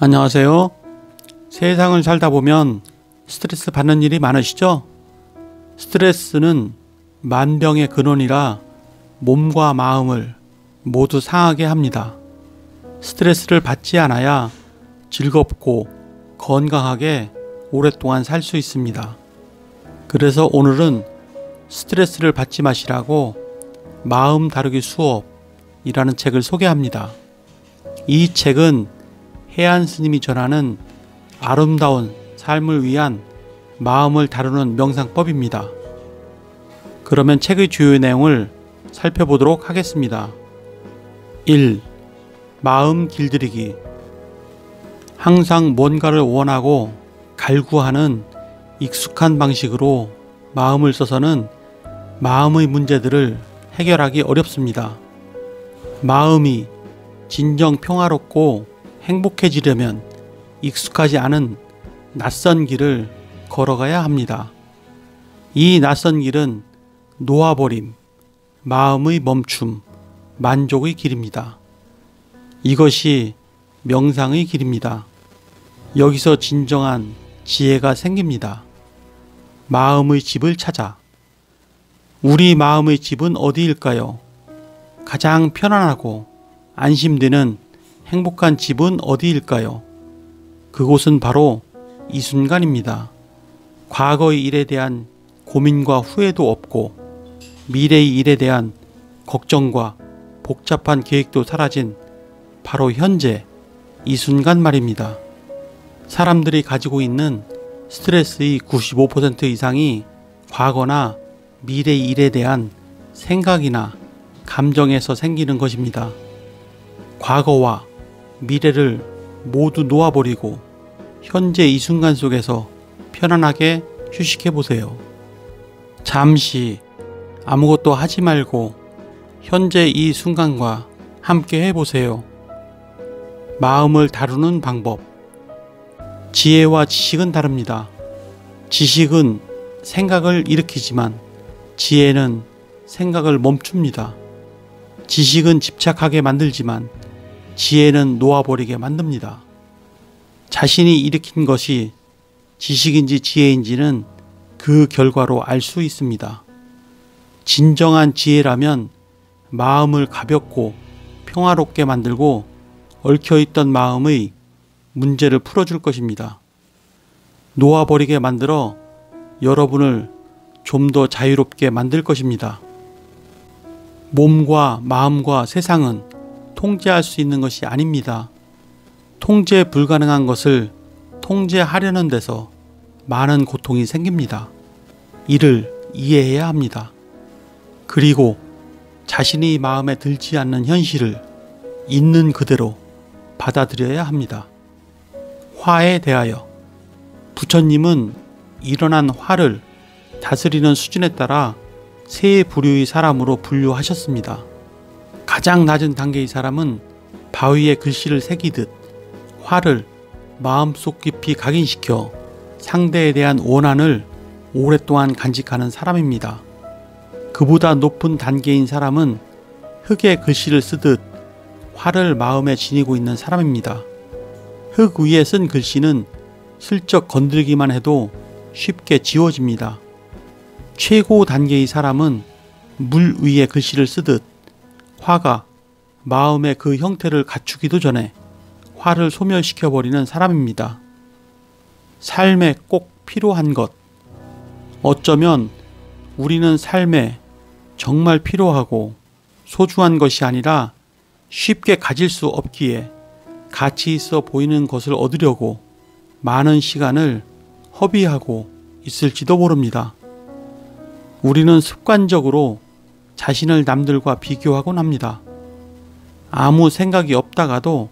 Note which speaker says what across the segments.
Speaker 1: 안녕하세요. 세상을 살다 보면 스트레스 받는 일이 많으시죠? 스트레스는 만병의 근원이라 몸과 마음을 모두 상하게 합니다. 스트레스를 받지 않아야 즐겁고 건강하게 오랫동안 살 수 있습니다. 그래서 오늘은 스트레스를 받지 마시라고 마음 다루기 수업이라는 책을 소개합니다. 이 책은 해안 스님이 전하는 아름다운 삶을 위한 마음을 다루는 명상법입니다. 그러면 책의 주요 내용을 살펴보도록 하겠습니다. 1. 마음 길들이기. 항상 뭔가를 원하고 갈구하는 익숙한 방식으로 마음을 써서는 마음의 문제들을 해결하기 어렵습니다. 마음이 진정 평화롭고 행복해지려면 익숙하지 않은 낯선 길을 걸어가야 합니다. 이 낯선 길은 놓아버림, 마음의 멈춤, 만족의 길입니다. 이것이 명상의 길입니다. 여기서 진정한 지혜가 생깁니다. 마음의 집을 찾아. 우리 마음의 집은 어디일까요? 가장 편안하고 안심되는 행복한 집은 어디일까요? 그곳은 바로 이 순간입니다. 과거의 일에 대한 고민과 후회도 없고 미래의 일에 대한 걱정과 복잡한 계획도 사라진 바로 현재 이 순간 말입니다. 사람들이 가지고 있는 스트레스의 95% 이상이 과거나 미래의 일에 대한 생각이나 감정에서 생기는 것입니다. 과거와 미래를 모두 놓아버리고 현재 이 순간 속에서 편안하게 휴식해 보세요. 잠시 아무것도 하지 말고 현재 이 순간과 함께 해보세요. 마음을 다루는 방법. 지혜와 지식은 다릅니다. 지식은 생각을 일으키지만 지혜는 생각을 멈춥니다. 지식은 집착하게 만들지만 지혜는 놓아버리게 만듭니다. 자신이 일으킨 것이 지식인지 지혜인지는 그 결과로 알 수 있습니다. 진정한 지혜라면 마음을 가볍고 평화롭게 만들고 얽혀있던 마음의 문제를 풀어줄 것입니다. 놓아버리게 만들어 여러분을 좀 더 자유롭게 만들 것입니다. 몸과 마음과 세상은 통제할 수 있는 것이 아닙니다. 통제 불가능한 것을 통제하려는 데서 많은 고통이 생깁니다. 이를 이해해야 합니다. 그리고 자신이 마음에 들지 않는 현실을 있는 그대로 받아들여야 합니다. 화에 대하여. 부처님은 일어난 화를 다스리는 수준에 따라 세 부류의 사람으로 분류하셨습니다. 가장 낮은 단계의 사람은 바위에 글씨를 새기듯 화를 마음속 깊이 각인시켜 상대에 대한 원한을 오랫동안 간직하는 사람입니다. 그보다 높은 단계인 사람은 흙에 글씨를 쓰듯 화를 마음에 지니고 있는 사람입니다. 흙 위에 쓴 글씨는 슬쩍 건들기만 해도 쉽게 지워집니다. 최고 단계의 사람은 물 위에 글씨를 쓰듯 화가 마음의 그 형태를 갖추기도 전에 화를 소멸시켜버리는 사람입니다. 삶에 꼭 필요한 것. 어쩌면 우리는 삶에 정말 필요하고 소중한 것이 아니라 쉽게 가질 수 없기에 가치 있어 보이는 것을 얻으려고 많은 시간을 허비하고 있을지도 모릅니다. 우리는 습관적으로 자신을 남들과 비교하곤 합니다. 아무 생각이 없다가도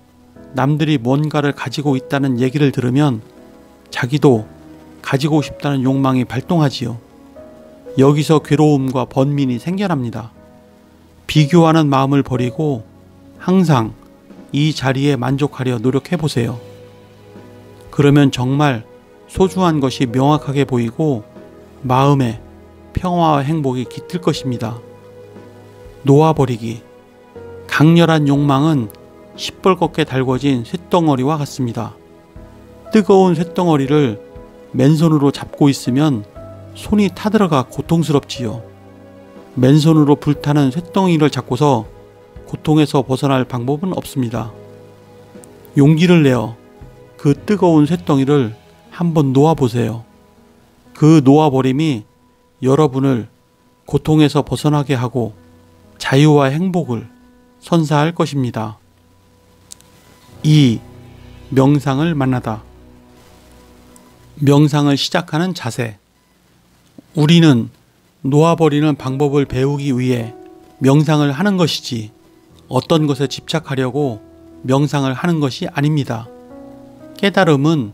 Speaker 1: 남들이 뭔가를 가지고 있다는 얘기를 들으면 자기도 가지고 싶다는 욕망이 발동하지요. 여기서 괴로움과 번민이 생겨납니다. 비교하는 마음을 버리고 항상 이 자리에 만족하려 노력해보세요. 그러면 정말 소중한 것이 명확하게 보이고 마음에 평화와 행복이 깃들 것입니다. 놓아버리기. 강렬한 욕망은 시뻘겋게 달궈진 쇳덩어리와 같습니다. 뜨거운 쇳덩어리를 맨손으로 잡고 있으면 손이 타들어가 고통스럽지요. 맨손으로 불타는 쇳덩이를 잡고서 고통에서 벗어날 방법은 없습니다. 용기를 내어 그 뜨거운 쇳덩이를 한번 놓아보세요. 그 놓아버림이 여러분을 고통에서 벗어나게 하고 자유와 행복을 선사할 것입니다. 2. 명상을 만나다. 명상을 시작하는 자세. 우리는 놓아버리는 방법을 배우기 위해 명상을 하는 것이지 어떤 것에 집착하려고 명상을 하는 것이 아닙니다. 깨달음은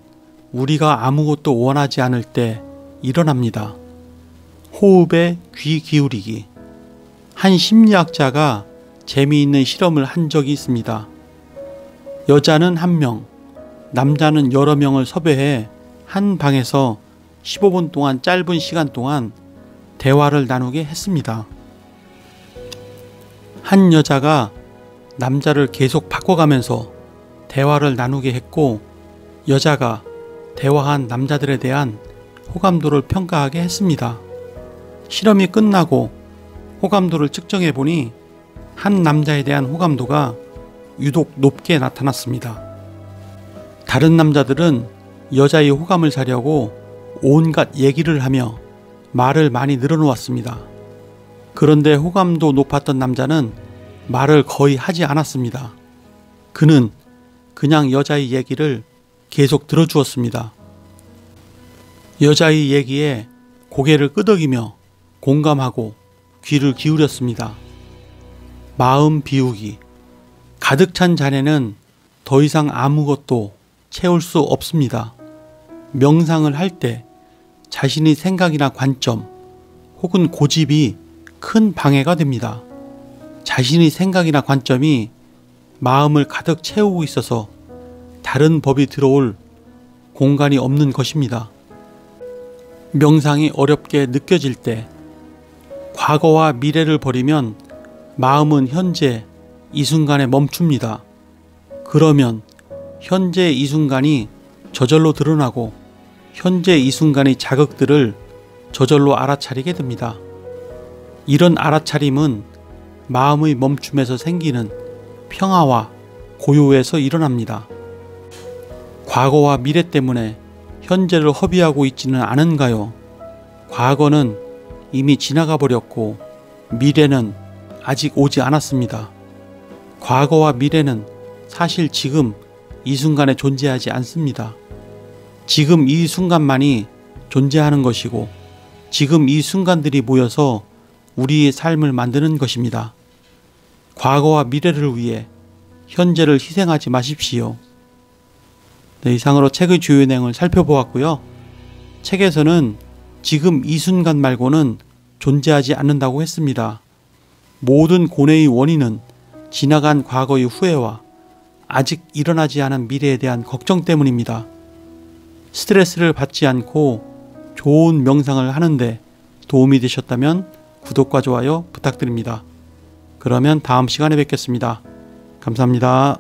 Speaker 1: 우리가 아무것도 원하지 않을 때 일어납니다. 호흡에 귀 기울이기. 한 심리학자가 재미있는 실험을 한 적이 있습니다. 여자는 1명, 남자는 여러 명을 섭외해 한 방에서 15분 동안 짧은 시간 동안 대화를 나누게 했습니다. 한 여자가 남자를 계속 바꿔가면서 대화를 나누게 했고, 여자가 대화한 남자들에 대한 호감도를 평가하게 했습니다. 실험이 끝나고 호감도를 측정해 보니 한 남자에 대한 호감도가 유독 높게 나타났습니다. 다른 남자들은 여자의 호감을 사려고 온갖 얘기를 하며 말을 많이 늘어놓았습니다. 그런데 호감도 높았던 남자는 말을 거의 하지 않았습니다. 그는 그냥 여자의 얘기를 계속 들어주었습니다. 여자의 얘기에 고개를 끄덕이며 공감하고 귀를 기울였습니다. 마음 비우기. 가득 찬 잔에는 더 이상 아무것도 채울 수 없습니다. 명상을 할 때 자신의 생각이나 관점 혹은 고집이 큰 방해가 됩니다. 자신의 생각이나 관점이 마음을 가득 채우고 있어서 다른 법이 들어올 공간이 없는 것입니다. 명상이 어렵게 느껴질 때 과거와 미래를 버리면 마음은 현재 이 순간에 멈춥니다. 그러면 현재 이 순간이 저절로 드러나고 현재 이 순간의 자극들을 저절로 알아차리게 됩니다. 이런 알아차림은 마음의 멈춤에서 생기는 평화와 고요에서 일어납니다. 과거와 미래 때문에 현재를 허비하고 있지는 않은가요? 과거는 이미 지나가 버렸고 미래는 아직 오지 않았습니다. 과거와 미래는 사실 지금 이 순간에 존재하지 않습니다. 지금 이 순간만이 존재하는 것이고 지금 이 순간들이 모여서 우리의 삶을 만드는 것입니다. 과거와 미래를 위해 현재를 희생하지 마십시오. 네, 이상으로 책의 주요 내용을 살펴보았고요. 책에서는 지금 이 순간 말고는 존재하지 않는다고 했습니다. 모든 고뇌의 원인은 지나간 과거의 후회와 아직 일어나지 않은 미래에 대한 걱정 때문입니다. 스트레스를 받지 않고 좋은 명상을 하는데 도움이 되셨다면 구독과 좋아요 부탁드립니다. 그러면 다음 시간에 뵙겠습니다. 감사합니다.